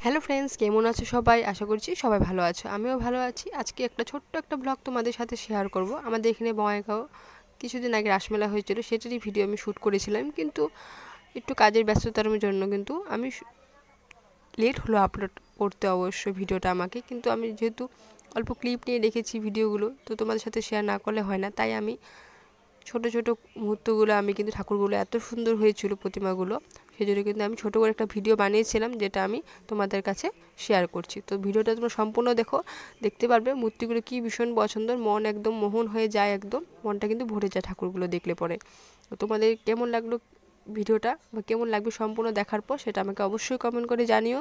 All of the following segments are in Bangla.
হ্যালো ফ্রেন্ডস, কেমন আছো সবাই? আশা করছি সবাই ভালো আছো। আমিও ভালো আছি। আজকে একটা ছোট্ট একটা ব্লগ তোমাদের সাথে শেয়ার করব। আমাদের এখানে বঙ্গাইগাঁও কিছুদিন আগে রাসমেলা হয়েছিল, সেটারই ভিডিও আমি শ্যুট করেছিলাম, কিন্তু একটু কাজের ব্যস্ততার জন্য কিন্তু আমি লেট হলো আপলোড করতে অবশ্য ভিডিওটা আমাকে। কিন্তু আমি যেহেতু অল্প ক্লিপ নিয়ে রেখেছি ভিডিওগুলো, তো তোমাদের সাথে শেয়ার না করলে হয় না, তাই আমি ছোট ছোট মুহূর্তগুলো আমি কিন্তু ঠাকুরগুলো এত সুন্দর হয়েছিল প্রতিমাগুলো, সেই জন্য কিন্তু আমি ছোটো করে একটা ভিডিও বানিয়েছিলাম, যেটা আমি তোমাদের কাছে শেয়ার করছি। তো ভিডিওটা তোমরা সম্পূর্ণ দেখো, দেখতে পারবে মূর্তিগুলো কি ভীষণ পছন্দের, মন একদম মোহন হয়ে যায়, একদম মনটা কিন্তু ভরে যায় ঠাকুরগুলো দেখলে পরে। তো তোমাদের কেমন লাগলো ভিডিওটা বা কেমন লাগবে সম্পূর্ণ দেখার পর সেটা আমাকে অবশ্যই কমেন্ট করে জানিও।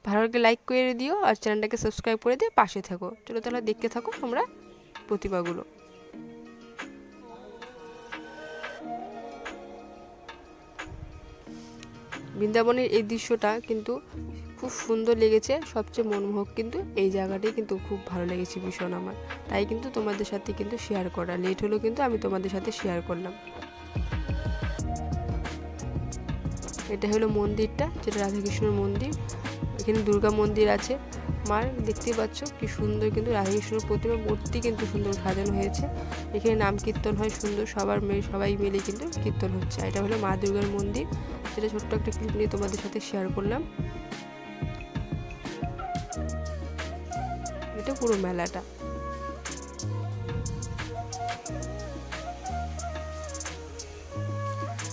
ভালো লাগলে লাইক করে দিও আর চ্যানেলটাকে সাবস্ক্রাইব করে দিয়ে পাশে থাকো। চলো তাহলে দেখতে থাকো তোমরা প্রতিমাগুলো। বৃন্দাবনের এই দৃশ্যটা কিন্তু খুব সুন্দর লেগেছে, সবচেয়ে মনমোহক কিন্তু এই জায়গাটাই কিন্তু খুব ভালো লেগেছে ভীষণ আমার, তাই কিন্তু তোমাদের সাথে কিন্তু শেয়ার করা, লেট হলো কিন্তু আমি তোমাদের সাথে শেয়ার করলাম। এটা হলো মন্দিরটা, যেটা রাধাকৃষ্ণর মন্দির। এখানে দুর্গা মন্দির আছে মার, দেখতেই পাচ্ছ কি সুন্দর কিন্তু রাধাকৃষ্ণের প্রতিমা মূর্তি কিন্তু সুন্দর সাজানো হয়েছে। এখানে নাম কীর্তন হয় সুন্দর, সবাই মিলে কিন্তু কীর্তন হচ্ছে। এটা হলো মা দুর্গার মন্দির, যেটা ছোট্ট একটা ক্লিপ নিয়ে তোমাদের সাথে শেয়ার করলাম। এটা পুরো মেলাটা।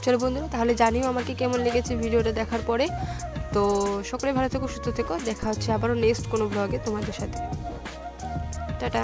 চলো বন্ধুরা, তাহলে জানিও আমাকে কেমন লেগেছে ভিডিওটা দেখার পরে। তো সকলে ভালো থেকো, সুস্থ থেকো, দেখা হচ্ছে আবারও নেক্সট কোনো ব্লগে তোমাদের সাথে। টাটা।